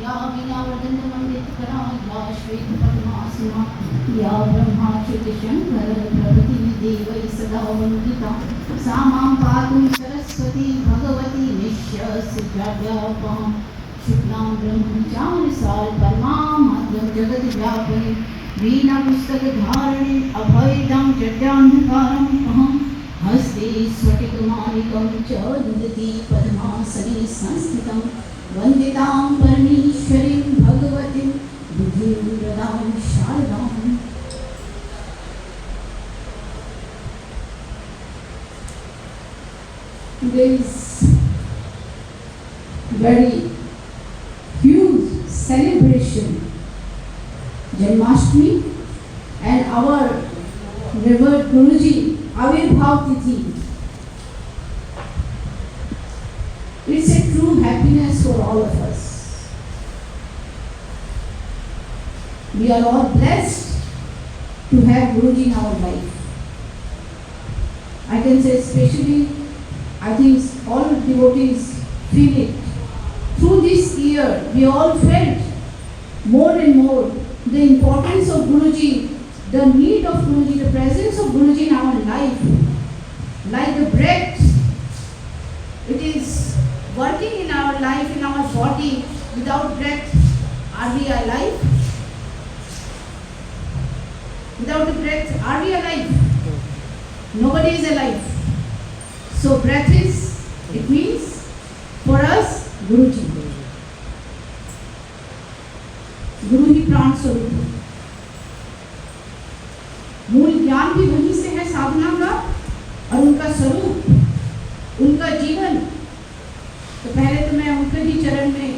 या वीणावदनमण्डितकरा या श्वेतपद्मासना या ब्रह्माच्युतशङ्करप्रभृति देवैः सदा वन्दिता सा मां पातु सरस्वती भगवती निःशस्यजाड्यापां शुक्लां ब्रह्मचारिसार परमां मध्यं जगद्व्यापिनी वीणापुस्तकधारिणीं अभयदां जड्यान्धकारम् अहं हस्ते स्फटिकमालिकं च ददती पद्मासने संस्थितं वन्दितां परमेश्वरीं भगवतीं बुद्धिप्रदां शारदाम्। Today's very huge celebration, Janmashtami, and our revered Guruji Avirbhav Tithi. It's a true happiness for all of us. We are all blessed to have Guruji in our life. I can say especially, I think all devotees feel it. Through this year, we all felt more and more the importance of Guruji, the need of Guruji, the presence of Guruji in our life. Like the breath, it is working in our life, in our body. Without breath, are we alive? Without the breath, are we alive? Nobody is alive. So breath is, it means for us, Guruji. गुरु ही प्राण स्वरूप है। मूल ज्ञान भी वहीं से है साधना का, और उनका स्वरूप, उनका जीवन। तो पहले तो मैं उनके ही चरण में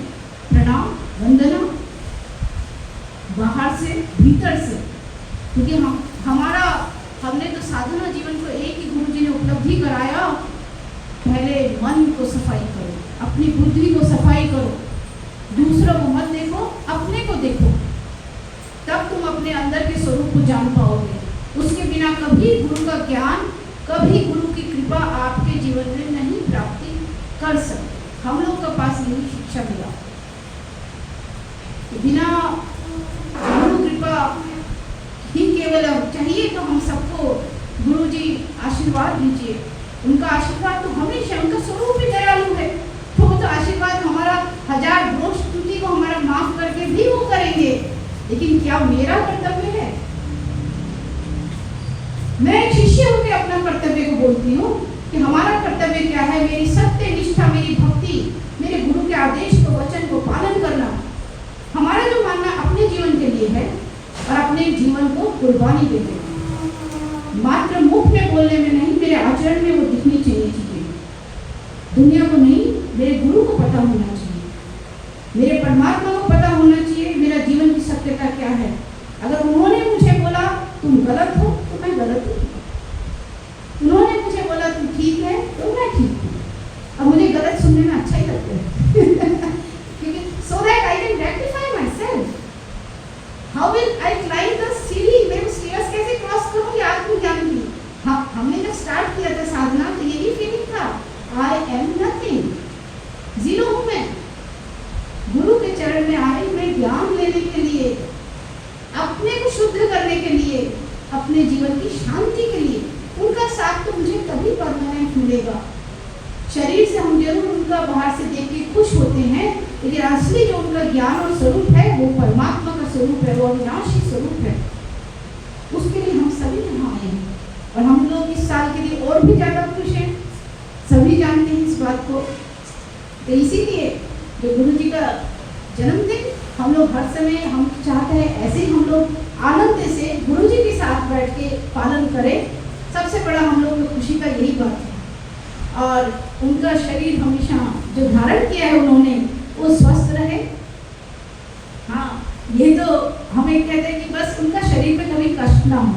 प्रणाम वंदना, बाहर से भीतर से, क्योंकि हमने तो साधना जीवन को एक ही गुरु जी ने उपलब्धि कराया। पहले मन को सफाई करो, अपनी बुद्धि को सफाई करो, दूसरों को मत देखो, अपने को देखो, तब तुम अपने अंदर के स्वरूप को जान पाओगे। उसके बिना कभी गुरु का ज्ञान, कभी गुरु की कृपा आपके जीवन में नहीं प्राप्ति कर सकते। हम लोग के पास यही शिक्षा मिला। बिना गुरु कृपा ही केवल चाहिए तो हम सबको गुरु जी आशीर्वाद दीजिए। उनका आशीर्वाद तो हमेशा, उनका स्वरूप ही दयालु है, तो आशीर्वाद हमारा 1000 दोष त्रुटि को हमारा माफ करके भी वो करेंगे। लेकिन क्या मेरा कर्तव्य है? मैं एक शिष्य होकर अपना कर्तव्य को बोलती हूँ कि हमारा कर्तव्य क्या है? मेरी सत्य निष्ठा, मेरी भक्ति, मेरे गुरु के आदेश को, वचन को पालन करना। हमारा जो मानना अपने जीवन के लिए है और अपने जीवन को कुर्बानी दे देना। मात्र मुख में बोलने में नहीं, मेरे आचरण में वो दिखनी चाहिए चीजें। दुनिया को नहीं, मेरे गुरु को पता होना चाहिए, मेरे परमात्मा को पता होना चाहिए मेरा जीवन की सत्यता क्या है। अगर उन्होंने मुझे बोला तुम गलत हो तो मैं गलत हूँ, उन्होंने मुझे बोला तुम ठीक है तो मैं ठीक हूँ। अब मुझे गलत सुनने में अच्छा ही लगता है क्योंकि so that I can rectify myself. How will I climb the सीढ़ी? मैं उस स्टेयर्स कैसे क्रॉस करूँगी आत्मज्ञान की? हाँ, हमने जब स्टार्ट किया था साधना तो यही फीलिंग था, I am nothing, जीरो हूँ मैं। गुरु के चरण में आई मैं ज्ञान लेने के लिए, अपने को शुद्ध करने के लिए, अपने जीवन की शांति के लिए। उनका साथ तो मुझे कभी परमानेंट मिलेगा। शरीर से हम जरूर उनका बाहर से देख के खुश होते हैं, लेकिन असली जो उनका ज्ञान और स्वरूप है वो परमात्मा का स्वरूप है, वो अविनाशी स्वरूप है। उसके लिए हम सभी यहाँ आए हैं और हम लोग इस साल के लिए और भी ज़्यादा खुश हैं। सभी जानते हैं इस बात को। तो इसीलिए जो गुरु जी का जन्मदिन हम लोग हर समय हम चाहते हैं ऐसे ही हम लोग आनंद से गुरु जी के साथ बैठ के पालन करें। सबसे बड़ा हम लोग को खुशी का यही बात है। और उनका शरीर हमेशा जो धारण किया है उन्होंने वो स्वस्थ रहे। हाँ, ये तो हमें कहते हैं कि बस उनका शरीर पे कभी कष्ट ना हो,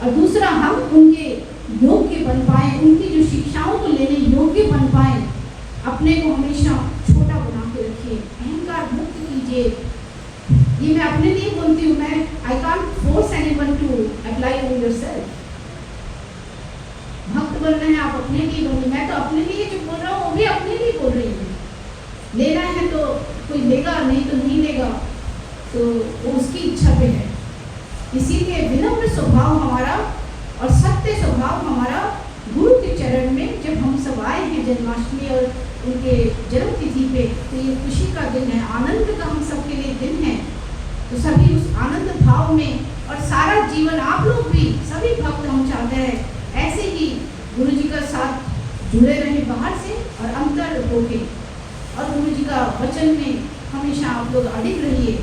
और दूसरा हम उनके योग्य बन पाए, उनकी जो शिक्षाओं को लेने योग्य बन पाए। अपने को हमेशा छोटा बना के रखिए, अहंकार मुक्त कीजिए। ये मैं अपने लिए बोलती हूँ, मैं I can't force anyone to apply on yourself. भक्त बनना है आप अपने लिए बोलिए। मैं तो अपने लिए जो बोल रहा हूँ वो भी अपने लिए बोल रही हूँ। लेना है तो कोई लेगा, नहीं तो नहीं लेगा, तो वो उसकी इच्छा पे है। इसीलिए विनम्र स्वभाव हमारा और सत्य स्वभाव हमारा गुरु के चरण में जब हम सब आए हैं जन्माष्टमी और उनके जन्म तिथि पे, तो ये खुशी का दिन है, आनंद का हम सबके लिए दिन है। तो सभी उस आनंद भाव में और सारा जीवन आप लोग भी सभी भक्त हम चाहते हैं ऐसे ही गुरु जी का साथ जुड़े रहे बाहर से और अंतर होके, और गुरु जी का वचन में हमेशा आप लोग अडिग रहिए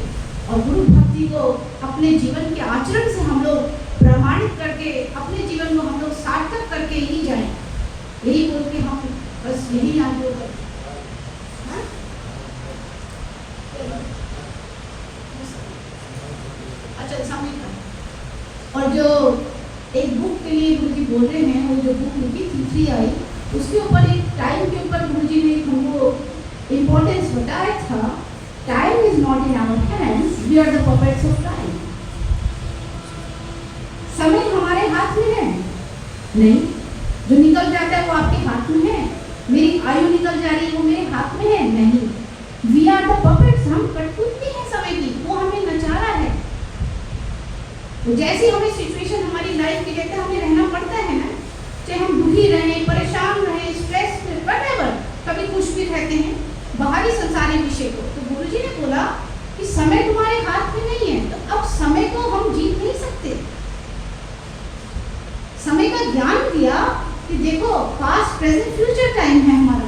और गुरु भक्ति को अपने जीवन के आचरण से हम लोग प्रमाणित करके अपने जीवन को हम लोग सार्थक करके ही जाएं। यही बोल के हम बस यही आप लोग अच्छा समय का। और जो एक बुक के लिए गुरु जी बोल रहे हैं, वो जो बुक लिखी थी 3 आई, उसके ऊपर एक टाइम के ऊपर गुरु जी ने हमको इम्पोर्टेंस बताया था। Time is not in our hands, we are the puppets of time. समय हमारे हाथ में है नहीं, जो निकल जाता है वो आपके हाथ में है। मेरी आयु निकल जा रही है वो मेरे हाथ में है नहीं। वी आर द पपेट्स, हम कठपुतली हैं समय की, वो हमें नचा रहा है। तो जैसी हमें सिचुएशन हमारी लाइफ की देता है हमें रहना पड़ता है ना, चाहे हम दुखी रहें, परेशान रहें, स्ट्रेस में, व्हाटएवर, कभी खुश भी रहते हैं बाहरी संसारी विषय को। तो गुरु जी ने बोला कि समय तुम्हारे हाथ में नहीं है, तो अब समय को हम जीत नहीं सकते। समय का ज्ञान दिया कि देखो पास्ट प्रेजेंट फ्यूचर टाइम है हमारा।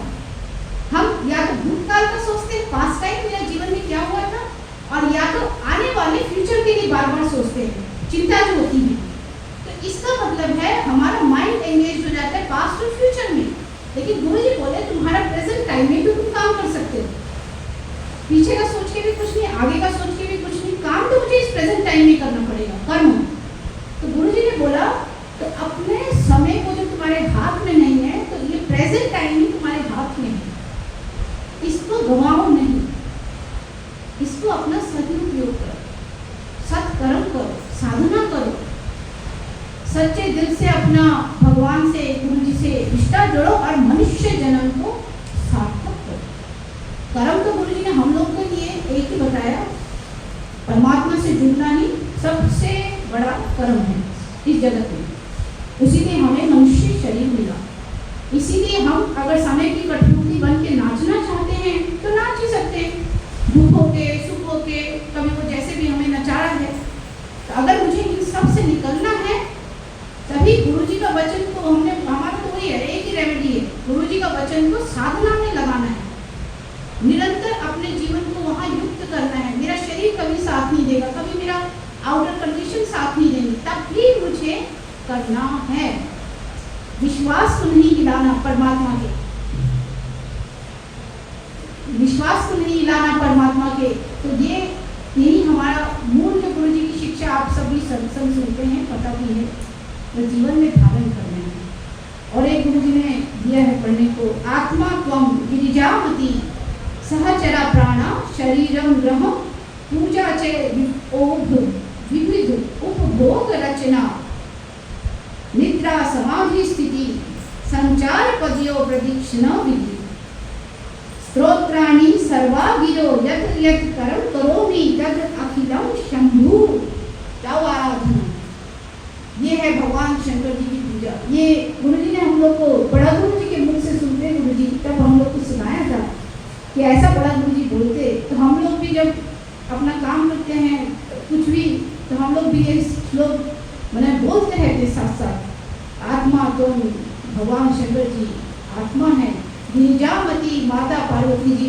हम या तो भूतकाल का सोचते हैं, पास्ट टाइम मेरा जीवन में क्या हुआ था, और या तो आने वाले फ्यूचर के लिए बार बार सोचते हैं, चिंता जो होती है। तो इसका मतलब है हमारा माइंड एंगेज हो जाता है पास्ट और फ्यूचर में। लेकिन गुरु जी बोले तुम्हारा प्रेजेंट टाइम में भी तुम काम कर सकते हो, पीछे का सोच के भी कुछ नहीं, आगे का सोच के भी कुछ नहीं, काम तो मुझे इस प्रेजेंट टाइम में करना पड़ेगा, कर्म। तो गुरु जी ने बोला तो अपने समय को जो तुम्हारे हाथ में नहीं है, तो ये प्रेजेंट टाइम ही तुम्हारे हाथ में है, इसको गंवाओ नहीं, इसको अपना सदुपयोग करो, सत्कर्म करो, साधना करो, सच्चे दिल से अपना भगवान से, गुरु जी से रिश्ता जोड़ो और मनुष्य जन्म को सार्थक करो। कर्म तो गुरु जी ने हम लोग के लिए एक ही बताया, परमात्मा से जुड़ना ही सबसे बड़ा कर्म है इस जगत में। उसीलिए हमें मनुष्य शरीर मिला। इसीलिए हम अगर समय की कठपुतली बन के नाचना चाहते हैं तो नाच ही सकते हैं, दुख होके, सुख होके, कभी वो जैसे भी हमें नचा रहा है। तो अगर मुझे इन सब से निकलना है, तभी गुरु जी का वचन को हमने, हमारा तो वही है, एक ही रेमेडी है, गुरु जी का वचन को साधना में लगाना है, निरंतर अपने जीवन को वहाँ युक्त करना है। मेरा शरीर कभी साथ नहीं देगा, कभी मेरा आउटर कंडीशन साथ नहीं देंगे, तब भी मुझे करना है। विश्वास को नहीं हिलाना, परमात्मा के विश्वास को नहीं हिलाना परमात्मा के। तो ये यही हमारा मूल जो गुरु जी की शिक्षा आप सभी सत्संग सुनते हैं, पता भी है, तो जीवन में धारण करना है। और एक गुरु जी ने दिया है पढ़ने को, आत्मा त्वं गिरिजामति सहचरा प्राणा शरीरम ग्रह पूजा चे विविध उपभोग रचना निद्रा समाधि स्थिति संचार पदियो प्रदीक्षिण विधि स्तोत्राणि सर्वा गिरो यत् यत् कर्म करोमि तद अखिलम शंभु तव आराधना। ये है भगवान शंकर जी की पूजा। ये गुरु जी ने हम लोग को, बड़ा गुरु जी के मुख से सुनते गुरु जी, तब हम लोग को सुनाया था कि ऐसा बड़ा गुरु जी बोलते। तो हम लोग भी जब अपना काम करते हैं कुछ भी, तो हम लोग भी ये श्लोक मैंने बोलते रहते साथ साथ। आत्मा तो भगवान शंकर जी आत्मा है, गिरिजामती माता पार्वती जी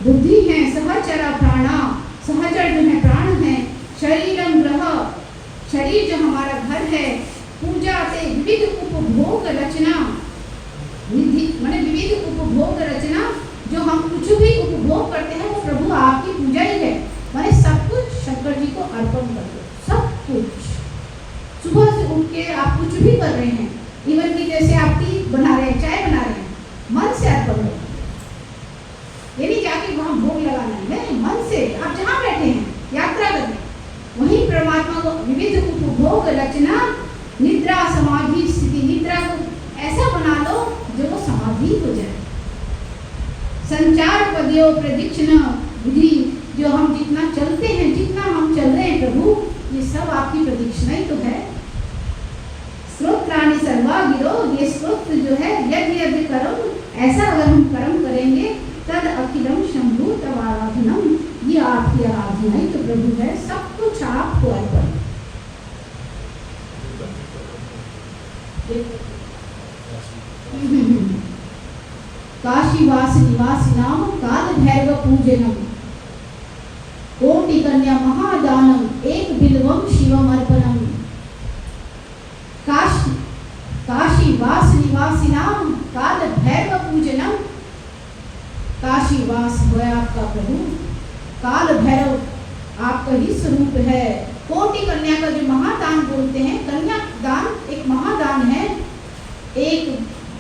बुद्धि है, सहचरा प्राणा, सहचर जो है प्राण है, शरीरम ग्रह शरीर जो हमारा घर है, पूजा से विविध उपभोग रचना, विधि माने विविध उपभोग रचना, जो हम कुछ भी उपभोग करते हैं वो प्रभु आपकी पूजा ही है। माने सब कुछ शंकर जी को अर्पण कर दो, सब कुछ। सुबह से उठ के आप कुछ भी कर रहे हैं, इवन कि जैसे आप टी बना रहे हैं, चाय बना रहे हैं, मन से अर्पण करो। ये नहीं जाके वहाँ भोग लगाना है, नहीं, मन से आप जहाँ बैठे हैं यात्रा कर रहे हैं वहीं परमात्मा को विविध उपभोग रचना निद्रा समाधि स्थिति, निद्रा को ऐसा बना लो जो वो समाधि हो जाए। संचार पदियों प्रदीक्षिण विधि सब आपकी प्रदक्षिणा ही तो है। स्तोत्राणि सर्वा गिरो, ये स्तोत्र जो है यज्ञ यज्ञ कर्म, ऐसा अगर हम कर्म करेंगे तद अखिलम शंभु तब आराधनम, ये आपकी आराधना ही तो प्रभु है, सब कुछ आपको अर्पण। काशीवास निवासिनाम काल भैरव पूजनम, कोटि कन्या महादानम, एक बिल्वम शिवम अर्पणम। काशीवास निवासिनाम काल भैरव पूजनम, काशीवास है आपका प्रभु, काल भैरव आपका ही स्वरूप है। कोटि कन्या का जो महादान बोलते हैं, कन्या दान एक महादान है। एक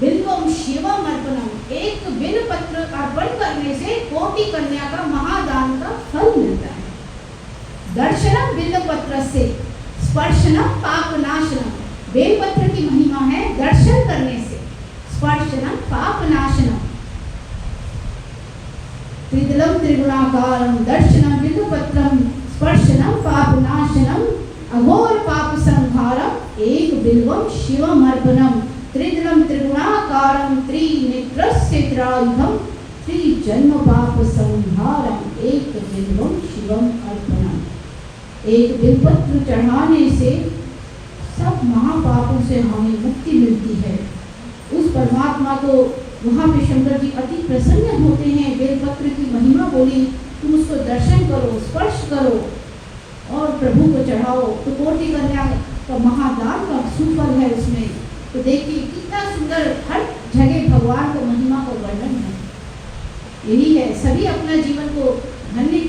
बिल्वम शिवम अर्पणम, एक बिल्व पत्र अर्पण करने से कोटि कन्या का महादान का फल मिलता है। दर्शनम बिल्व पत्र से स्पर्शनम पाप नाशनम, बेलपत्र की महिमा है दर्शन करने से, स्पर्शनम पाप नाशनम। त्रिदलम त्रिगुणाकारम दर्शनम बिल्वपत्रम स्पर्शनम पाप नाशनम, अघोर पाप संहारम, एक बिल्वम शिवम अर्पणम। त्रिदलम त्रिगुणाकारम त्रिनेत्रस्य त्रायुधम, त्रिजन्म पाप संहारम, एक बिल्वम शिवम अर्पणम। एक बिल्वपत्र चढ़ाने से सब महापापों से हमें मुक्ति मिलती है। उस परमात्मा को वहाँ पे शंकर जी अति प्रसन्न होते हैं। बेलपत्र की महिमा बोली, तुम उसको दर्शन करो, स्पर्श करो और प्रभु को चढ़ाओ, तो कोटि कन्या का महादान का सुफल है उसमें। तो देखिए कितना सुंदर हर जगह भगवान का महिमा का वर्णन है। यही है, सभी अपना जीवन को धन्य